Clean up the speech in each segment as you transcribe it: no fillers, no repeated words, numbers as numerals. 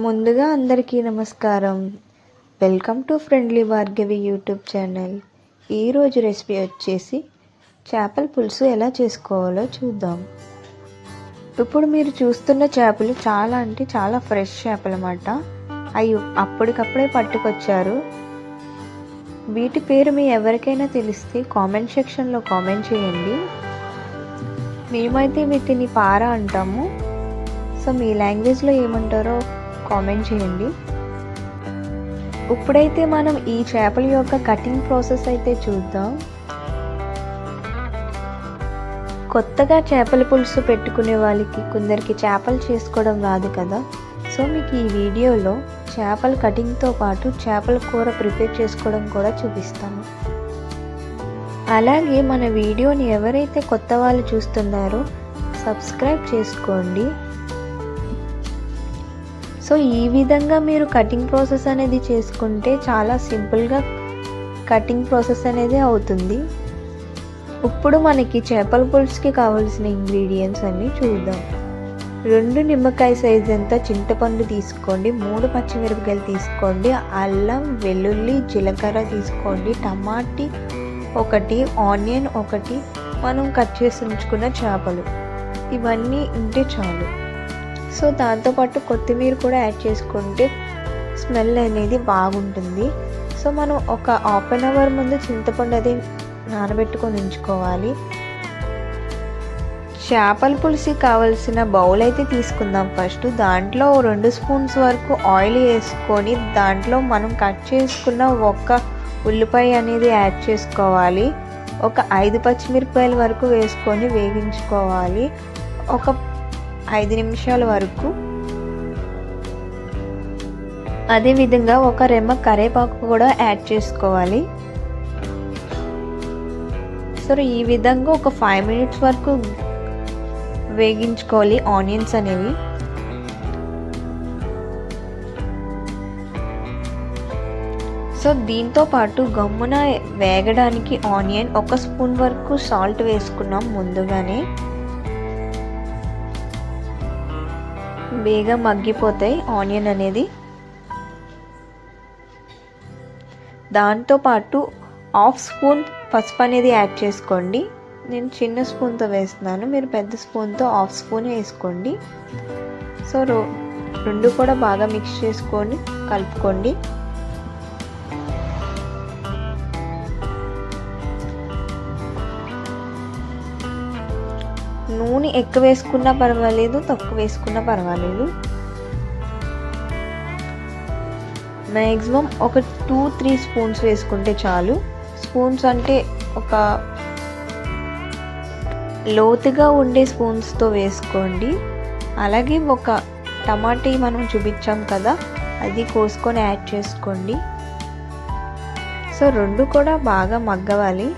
ముందుగా అందరికీ నమస్కారం. Welcome to friendly Bhargavi YouTube channel. ఈరోజు రెసిపీ వచ్చేసి చేపల పులుసు ఎలా చేసుకోవాలో చూద్దాం. ఇప్పుడు మీరు చూస్తున్న చేపలు చాలా ఫ్రెష్ చేపలు అన్నమాట. అవి అప్పటికప్పుడే పట్టుకొచ్చారు. వీటి పేరు మీ ఎవరికైనా తెలిస్తే కామెంట్ సెక్షన్లో కామెంట్ చేయండి. మేమైతే వీటిని పార అంటాము. సో మీ లాంగ్వేజ్లో ఏమంటారో కామెంట్ చేయండి. ఇప్పుడైతే మనం ఈ చేపల యొక్క కటింగ్ ప్రాసెస్ అయితే చూద్దాం. కొత్తగా చేపల పులుసు పెట్టుకునే వాళ్ళకి కొందరికి చేపలు చేసుకోవడం రాదు కదా. సో మీకు ఈ వీడియోలో చేపల కటింగ్తో పాటు చేపల కూర ప్రిపేర్ చేసుకోవడం కూడా చూపిస్తాము. అలాగే మన వీడియోని ఎవరైతే కొత్త వాళ్ళు చూస్తున్నారో సబ్స్క్రైబ్ చేసుకోండి. సో ఈ విధంగా మీరు కటింగ్ ప్రాసెస్ అనేది చేసుకుంటే చాలా సింపుల్గా కటింగ్ ప్రాసెస్ అనేది అవుతుంది. ఇప్పుడు మనకి చేపల పులుసుకి కావాల్సిన ఇంగ్రీడియంట్స్ అన్నీ చూద్దాం. 2 నిమ్మకాయ సైజ్ అంతా చింతపండు తీసుకోండి, 3 పచ్చిమిరపకాయలు తీసుకోండి, అల్లం వెల్లుల్లి జీలకర్ర తీసుకోండి, టమాటీ 1, ఆనియన్ 1, మనం కట్ చేసి ఉంచుకున్న చేపలు ఇవన్నీ ఉంటే చాలు. సో దాంతోపాటు కొత్తిమీర కూడా యాడ్ చేసుకుంటే స్మెల్ అనేది బాగుంటుంది. సో మనం ఒక హాఫ్ అన్ అవర్ ముందు చింతపండు అది నానబెట్టుకొని ఉంచుకోవాలి. చేపల పులుసుకి కావాల్సిన బౌల్ అయితే తీసుకుందాం. ఫస్ట్ దాంట్లో 2 స్పూన్స్ వరకు ఆయిల్ వేసుకొని దాంట్లో మనం కట్ చేసుకున్న 1 ఉల్లిపాయ అనేది యాడ్ చేసుకోవాలి. ఒక 5 పచ్చిమిరపకాయల వరకు వేసుకొని వేగించుకోవాలి. ఒక 5 నిమిషాల వరకు. అదేవిధంగా 1 రెమ్మ కరివేపాకు కూడా యాడ్ చేసుకోవాలి. సో ఈ విధంగా ఒక 5 మినిట్స్ వరకు వేగించుకోవాలి ఆనియన్స్ అనేవి. సో దీంతో పాటు గమ్మున వేగడానికి ఆనియన్ 1 స్పూన్ వరకు సాల్ట్ వేసుకున్నాం ముందుగానే. బేగా మగ్గిపోతాయి ఆనియన్ అనేది. దాంతోపాటు 1/2 స్పూన్ పసుపు అనేది యాడ్ చేసుకోండి. నేను చిన్న స్పూన్తో వేస్తున్నాను, మీరు పెద్ద స్పూన్తో 1/2 స్పూన్ వేసుకోండి. సో 2 కూడా బాగా మిక్స్ చేసుకొని కలుపుకోండి. నూనె ఎక్కువ వేసుకున్నా పర్వాలేదు, తక్కువ వేసుకున్నా పర్వాలేదు. మ్యాక్సిమం ఒక 2-3 స్పూన్స్ వేసుకుంటే చాలు. స్పూన్స్ అంటే ఒక లోతుగా ఉండే స్పూన్స్తో వేసుకోండి. అలాగే 1 టమాటీ మనం చూపించాం కదా, అది కోసుకొని యాడ్ చేసుకోండి. సో 2 కూడా బాగా మగ్గవాలి.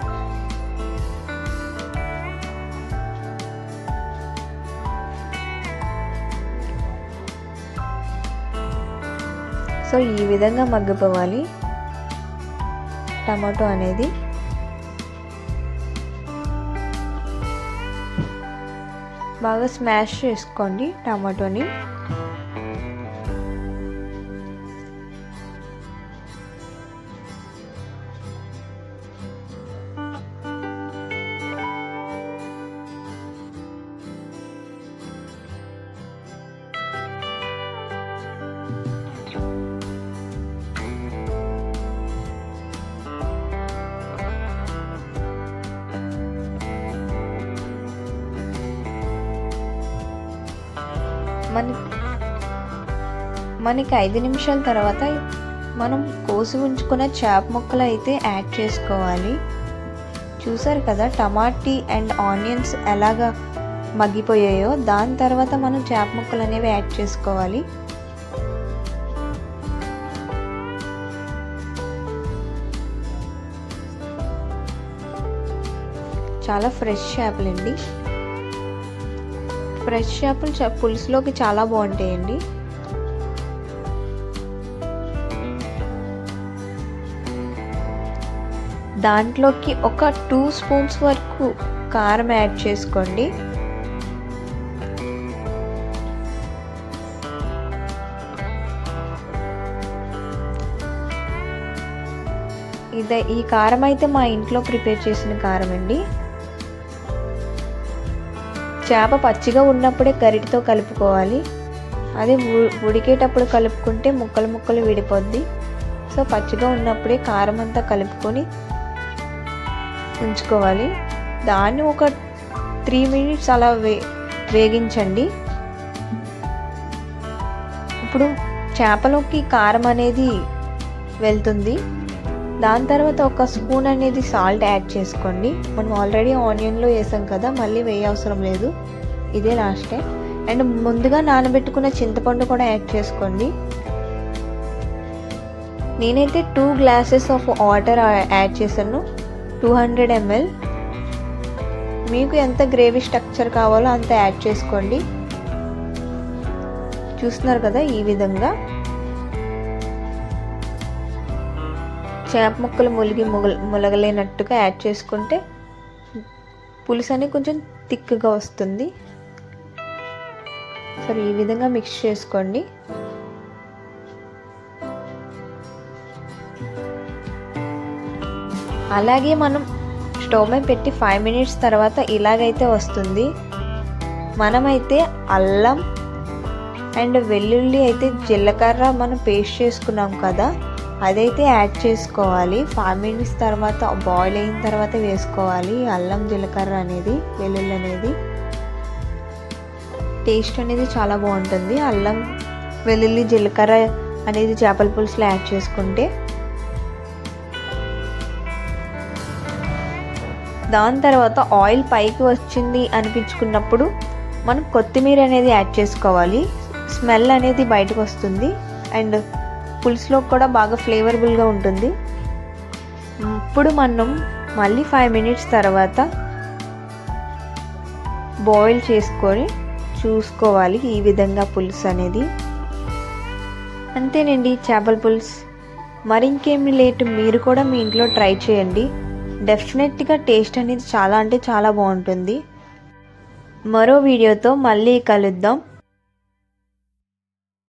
సో ఈ విధంగా మగ్గిపోవాలి టమాటో అనేది. బాగా స్మాష్ చేసుకోండి టమాటోని. మనకి 5 నిమిషాల తర్వాత మనం కోసి ఉంచుకున్న చేప ముక్కలు అయితే యాడ్ చేసుకోవాలి. చూసారు కదా టమాటీ అండ్ ఆనియన్స్ ఎలాగా మగ్గిపోయాయో. దాని తర్వాత మనం చేప ముక్కలు అనేవి యాడ్ చేసుకోవాలి. చాలా ఫ్రెష్ చేపలండి. ఫ్రెష్ చేపలు పులుసులోకి చాలా బాగుంటాయండి. దాంట్లోకి ఒక 2 స్పూన్స్ వరకు కారం యాడ్ చేసుకోండి. ఈ కారం అయితే మా ఇంట్లో ప్రిపేర్ చేసిన కారం అండి. చేప పచ్చిగా ఉన్నప్పుడే గరిటతో కలుపుకోవాలి. అదే ఉడికేటప్పుడు కలుపుకుంటే ముక్కలు ముక్కలు విడిపోద్ది. సో పచ్చిగా ఉన్నప్పుడే కారం అంతా కలుపుకొని ఉంచుకోవాలి. దాన్ని ఒక 3 మినిట్స్ అలా వేగించండి. ఇప్పుడు చేపలోకి కారం అనేది వెళ్తుంది. దాని తర్వాత ఒక స్పూన్ అనేది సాల్ట్ యాడ్ చేసుకోండి. మనం ఆల్రెడీ ఆనియన్లో వేసాం కదా, మళ్ళీ వేయవసరం లేదు, ఇదే లాస్ట్ టైం. అండ్ ముందుగా నానబెట్టుకున్న చింతపండు కూడా యాడ్ చేసుకోండి. నేనైతే 2 గ్లాసెస్ ఆఫ్ వాటర్ యాడ్ చేశాను, 200 ml. మీకు ఎంత గ్రేవీ స్ట్రక్చర్ కావాలో అంత యాడ్ చేసుకోండి. చూస్తున్నారు కదా, ఈ విధంగా చేప ముక్కలు ములగలేనట్టుగా యాడ్ చేసుకుంటే పులుసు అనేది కొంచెం థిక్గా వస్తుంది. సరే, ఈ విధంగా మిక్స్ చేసుకోండి. అలాగే మనం స్టవ్ మీద పెట్టి 5 మినిట్స్ తర్వాత ఇలాగైతే వస్తుంది. మనమైతే అల్లం అండ్ వెల్లుల్లి అయితే జీలకర్ర మనం పేస్ట్ చేసుకున్నాం కదా, అదైతే యాడ్ చేసుకోవాలి. 5 మినిట్స్ తర్వాత బాయిల్ అయిన తర్వాత వేసుకోవాలి అల్లం జీలకర్ర అనేది, వెల్లుల్లి అనేది. టేస్ట్ అనేది చాలా బాగుంటుంది అల్లం వెల్లుల్లి జీలకర్ర అనేది చేపల పులుసులో యాడ్ చేసుకుంటే. దాని తర్వాత ఆయిల్ పైకి వచ్చింది అనిపించుకున్నప్పుడు మనం కొత్తిమీర అనేది యాడ్ చేసుకోవాలి. స్మెల్ అనేది బయటకు వస్తుంది అండ్ పులుసులో కూడా బాగా ఫ్లేవరబుల్గా ఉంటుంది. ఇప్పుడు మనం మళ్ళీ 5 మినిట్స్ తర్వాత బాయిల్ చేసుకొని చూసుకోవాలి ఈ విధంగా పులుసు అనేది. అంతేనండి, చేపల పులుసు. మరింకేమి లేట్, మీరు కూడా మీ ఇంట్లో ట్రై చేయండి. డెఫినెట్గా టేస్ట్ అనేది చాలా అంటే చాలా బాగుంటుంది. మరో వీడియోతో మళ్ళీ కలుద్దాం.